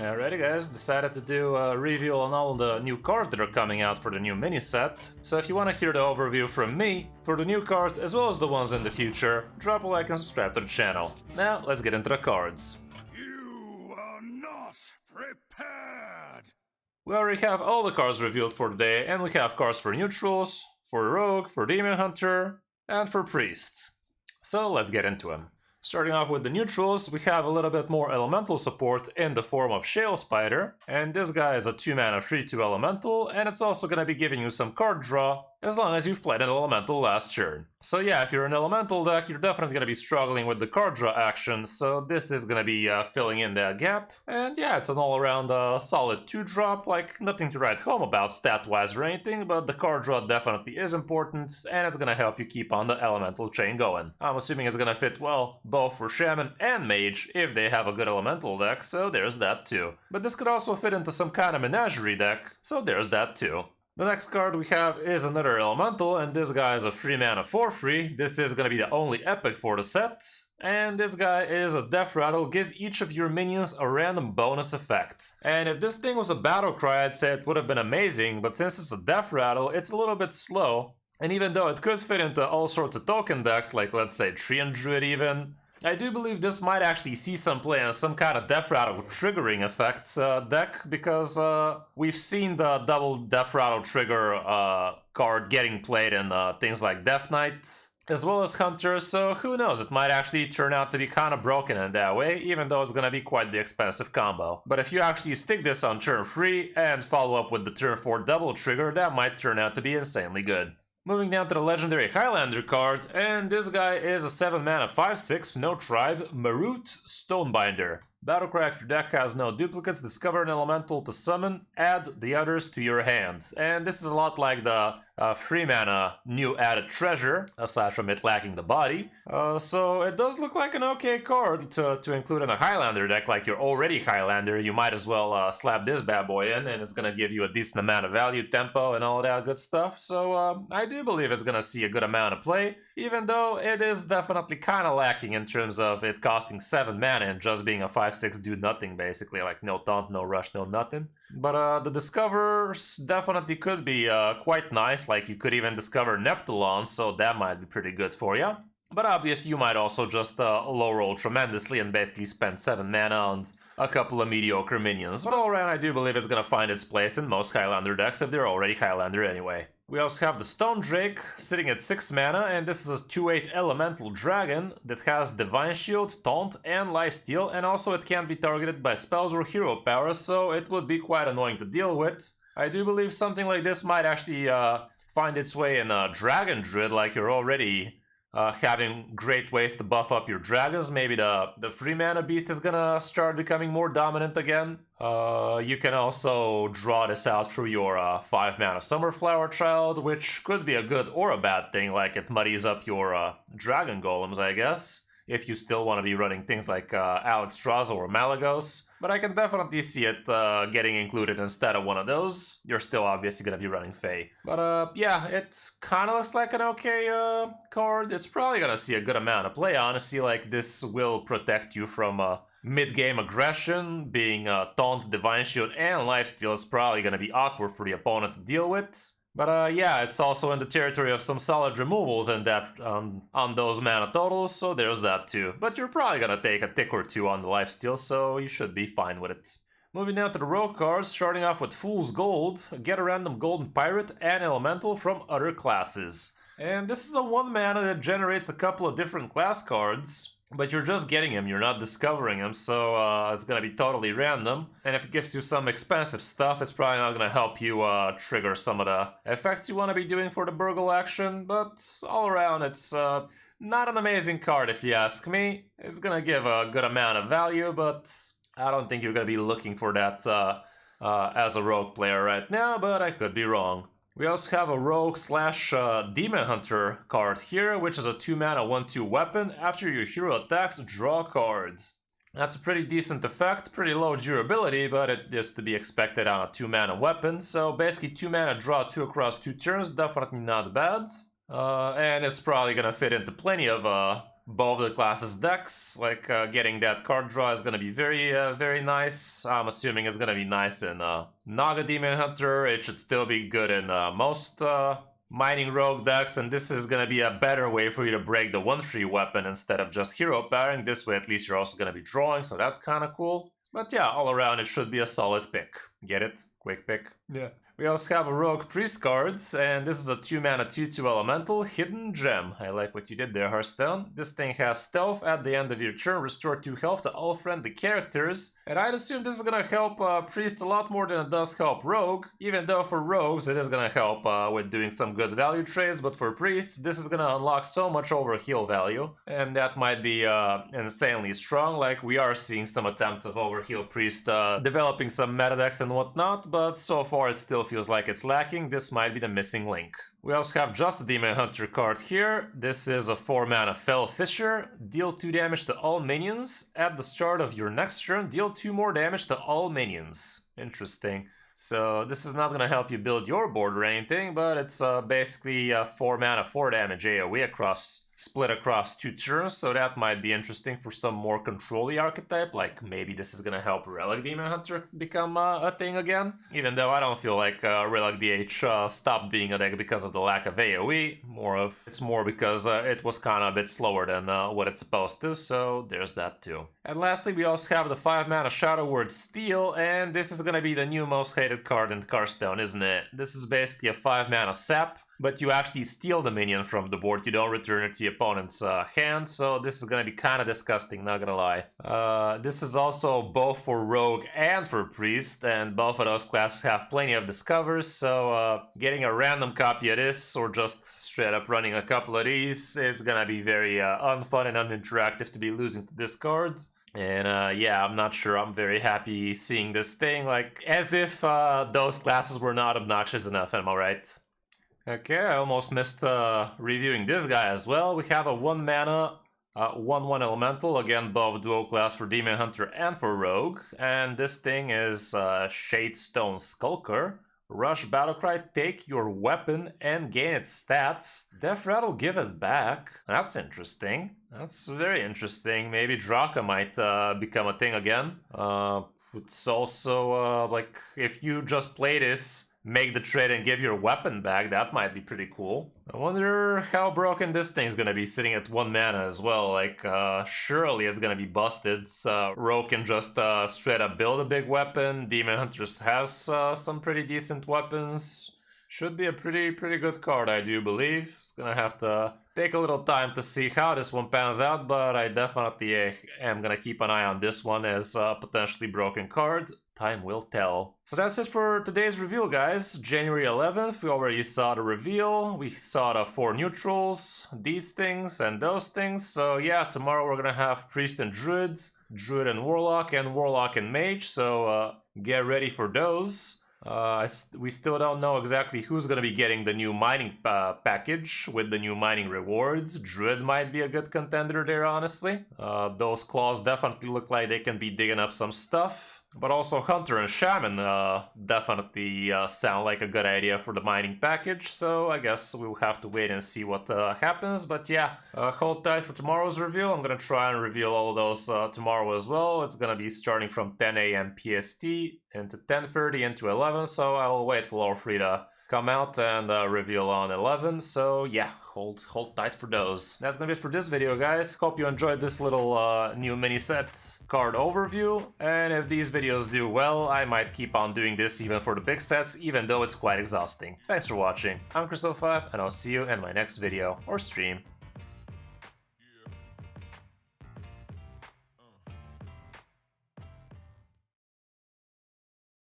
Alrighty guys, decided to do a review on all the new cards that are coming out for the new mini set. So if you want to hear the overview from me for the new cards as well as the ones in the future, drop a like and subscribe to the channel. Now let's get into the cards. You are not prepared! We already have all the cards revealed for today, and we have cards for neutrals, for rogue, for demon hunter, and for priest. So let's get into them. Starting off with the neutrals, we have a little bit more elemental support in the form of Shale Spider, and this guy is a 2-mana 3/2 elemental, and it's also going to be giving you some card draw as long as you've played an elemental last turn. So yeah, if you're an elemental deck, you're definitely going to be struggling with the card draw action, so this is going to be filling in that gap. And yeah, it's an all-around solid 2-drop, like nothing to write home about stat-wise or anything, but the card draw definitely is important, and it's going to help you keep on the elemental chain going. I'm assuming it's going to fit well both for Shaman and Mage if they have a good elemental deck, so there's that too. But this could also fit into some kind of menagerie deck, so there's that too. The next card we have is another elemental, and this guy is a 3-mana 4/3. This is going to be the only epic for the set. And this guy is a Death Rattle. Give each of your minions a random bonus effect. And if this thing was a battle cry, I'd say it would have been amazing, but since it's a Death Rattle, it's a little bit slow. And even though it could fit into all sorts of token decks, like let's say Treant Druid even, I do believe this might actually see some play in some kind of Death Rattle triggering effect deck, because we've seen the double Death Rattle trigger card getting played in things like Death Knight, as well as Hunter, so who knows, it might actually turn out to be kind of broken in that way, even though it's gonna be quite the expensive combo. But if you actually stick this on turn 3 and follow up with the turn 4 double trigger, that might turn out to be insanely good. Moving down to the legendary Highlander card, and this guy is a 7-mana 5/6, no tribe, Marut Stonebinder. Battlecry, if your deck has no duplicates, discover an elemental to summon, add the others to your hand. And this is a lot like the 3-mana new added treasure, aside from it lacking the body. So it does look like an okay card to include in a Highlander deck. Like you're already Highlander, you might as well slap this bad boy in, and it's gonna give you a decent amount of value, tempo, and all that good stuff. So I do believe it's gonna see a good amount of play, even though it is definitely kind of lacking in terms of it costing 7 mana and just being a 5/6 do nothing, basically, like no taunt, no rush, no nothing. But the discovers definitely could be quite nice, like you could even discover Neptulon, so that might be pretty good for you. But obviously you might also just low roll tremendously and basically spend 7 mana on a couple of mediocre minions. But all around I do believe it's gonna find its place in most Highlander decks if they're already Highlander anyway. We also have the Stone Drake sitting at 6 mana, and this is a 2/8 elemental dragon that has Divine Shield, Taunt, and Lifesteal, and also it can't be targeted by spells or hero powers, so it would be quite annoying to deal with. I do believe something like this might actually find its way in Dragon Druid, like you're already having great ways to buff up your dragons. Maybe the 3-mana beast is gonna start becoming more dominant again. You can also draw this out through your 5-mana Summerflower Child, which could be a good or a bad thing, like it muddies up your dragon golems, I guess, if you still want to be running things like Alexstrasza or Malagos. But I can definitely see it getting included instead of one of those. You're still obviously going to be running Fae. But yeah, it kind of looks like an okay card. It's probably going to see a good amount of play, honestly. Like, this will protect you from mid-game aggression. Being Taunt, Divine Shield, and Lifesteal is probably going to be awkward for the opponent to deal with. But yeah, it's also in the territory of some solid removals and that on those mana totals, so there's that too. But you're probably gonna take a tick or two on the lifesteal, so you should be fine with it. Moving down to the rogue cards, starting off with Fool's Gold, get a random golden pirate and elemental from other classes. And this is a 1-mana that generates a couple of different class cards, but you're just getting him, you're not discovering him, so it's gonna be totally random. And if it gives you some expensive stuff, it's probably not gonna help you trigger some of the effects you want to be doing for the burgle action, but all around it's not an amazing card if you ask me. It's gonna give a good amount of value, but I don't think you're gonna be looking for that as a rogue player right now, but I could be wrong. We also have a rogue slash demon hunter card here, which is a 2-mana 1/2 weapon. After your hero attacks, draw cards. That's a pretty decent effect, pretty low durability, but it is to be expected on a 2-mana weapon. So basically 2-mana draw 2 across 2 turns, definitely not bad. And it's probably gonna fit into plenty of both the classes decks. Like getting that card draw is gonna be very nice. I'm assuming it's gonna be nice in Naga Demon Hunter. It should still be good in most mining rogue decks, and this is gonna be a better way for you to break the 1-3 weapon instead of just hero pairing. This way at least you're also gonna be drawing, so that's kind of cool. But yeah, all around it should be a solid pick. Get it? Quick pick. Yeah. We also have a Rogue Priest card, and this is a 2-mana 2/2 elemental, Hidden Gem. I like what you did there, Hearthstone. This thing has stealth. At the end of your turn, restore 2 health to all friendly characters. And I'd assume this is gonna help Priest a lot more than it does help Rogue, even though for Rogues it is gonna help with doing some good value trades, but for Priests this is gonna unlock so much overheal value, and that might be insanely strong. Like, we are seeing some attempts of overheal Priest developing some meta decks and whatnot, but so far it still feels like it's lacking. This might be the missing link. We also have just a Demon Hunter card here. This is a 4-mana Fell Fisher. Deal 2 damage to all minions. At the start of your next turn, deal 2 more damage to all minions. Interesting. So this is not gonna help you build your board or anything, but it's basically 4-mana 4 damage AoE split across 2 turns, so that might be interesting for some more control-y archetype. Like, maybe this is gonna help Relic Demon Hunter become a thing again. Even though I don't feel like Relic DH stopped being a deck because of the lack of AoE. It's more because it was kind of a bit slower than what it's supposed to, so there's that too. And lastly, we also have the 5-mana Shadow Word Steel, and this is gonna be the new most hated card in Hearthstone, isn't it? This is basically a 5-mana sap, but you actually steal the minion from the board. You don't return it to the opponent's hand, so this is gonna be kind of disgusting, not gonna lie. This is also both for Rogue and for Priest, and both of those classes have plenty of discovers, so getting a random copy of this, or just straight up running a couple of these, is gonna be very unfun and uninteractive to be losing to this card. And yeah, I'm not sure I'm very happy seeing this thing, like, as if those classes were not obnoxious enough, am I right? Okay, I almost missed reviewing this guy as well. We have a 1-mana 1/1 elemental, again both dual class for Demon Hunter and for Rogue, and this thing is Shadestone Skulker. Rush Battlecry, take your weapon and gain its stats. Death Rattle, give it back. That's interesting. That's very interesting. Maybe Draka might become a thing again. It's also like, if you just play this, make the trade and give your weapon back, that might be pretty cool. I wonder how broken this thing's gonna be sitting at 1 mana as well. Like, surely it's gonna be busted. Rogue can just straight up build a big weapon. Demon Hunters has some pretty decent weapons. Should be a pretty good card, I do believe. It's gonna have to take a little time to see how this one pans out, but I definitely am gonna keep an eye on this one as a potentially broken card. Time will tell. So that's it for today's reveal, guys. January 11th, we already saw the reveal. We saw the 4 neutrals, these things and those things. So yeah, tomorrow we're gonna have Priest and Druid, Druid and Warlock and Mage. So get ready for those. We still don't know exactly who's gonna be getting the new mining package with the new mining rewards. Druid might be a good contender there, honestly. Those claws definitely look like they can be digging up some stuff. But also Hunter and Shaman definitely sound like a good idea for the mining package, so I guess we'll have to wait and see what happens. But yeah, hold tight for tomorrow's reveal. I'm gonna try and reveal all of those tomorrow as well. It's gonna be starting from 10 AM PST into 10:30 into 11, so I'll wait for all 3 to come out and reveal on 11. So yeah, hold tight for those. That's gonna be it for this video, guys. Hope you enjoyed this little new mini set card overview, and if these videos do well, I might keep on doing this even for the big sets, even though it's quite exhausting. Thanks for watching. I'm Kris05, and I'll see you in my next video or stream.